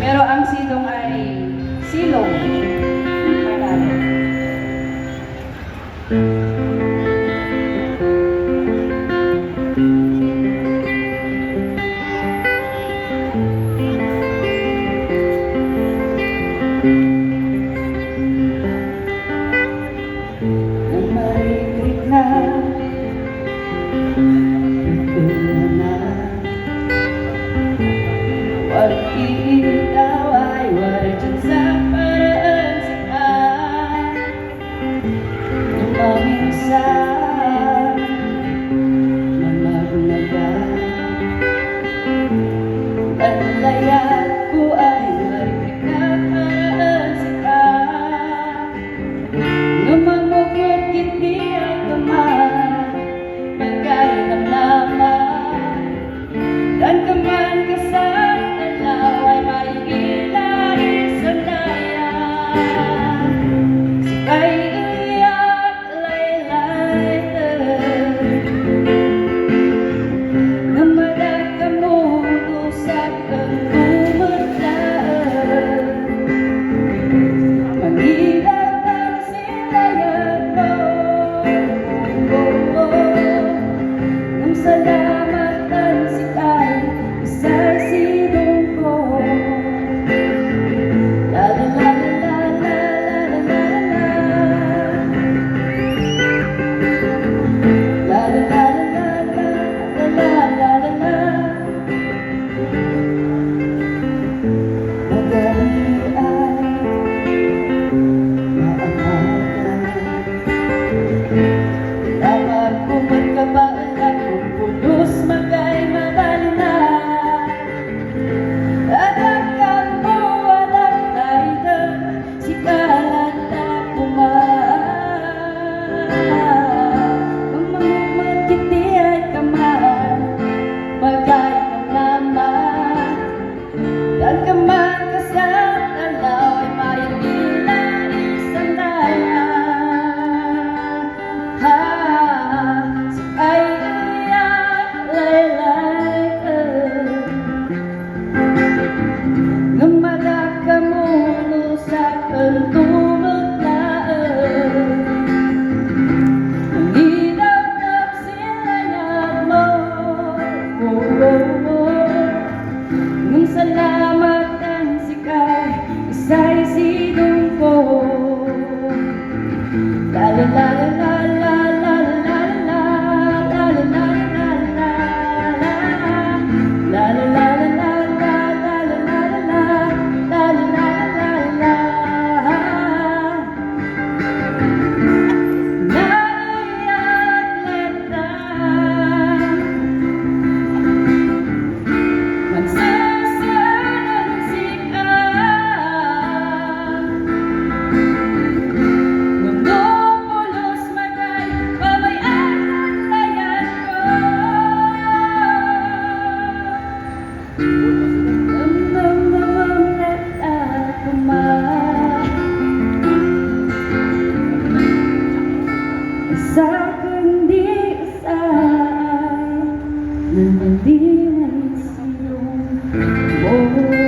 Pero ang silong ay silong. Pangalan. Nang marikrik na walang iitaw ay wala dyan sa paraan sika nang maminsan mamagnaga ang layat ko ay marikrik na paraan sika nang mamukot kiti ay kamay bagay ng laman dan kaman kasal ay may ilalim sa daya sikay iyak laylay na madagkamutusap ang kumatlaan mangilaw ang silayan mo nang salamatan sikay isa'y silong ko. La la la la la la la la la la la la la la la la. Magaling ay maamaga lamang kung magkabaalan kung pulos magay mabalina at akal mo walang tayo si kalat na kumaan kung mamumad kiti ay kaman magay ng naman dan kaman kasal alaw ay mayagila isang daya sikay iyak laylay nang madagkamulusap ang tumaglaan ang ilaw ng silayan mo nung salamatan sikay isa'y silong ko. La la la la la la la la la la la la la la la la la sa kundi asay na hindi na silong mo.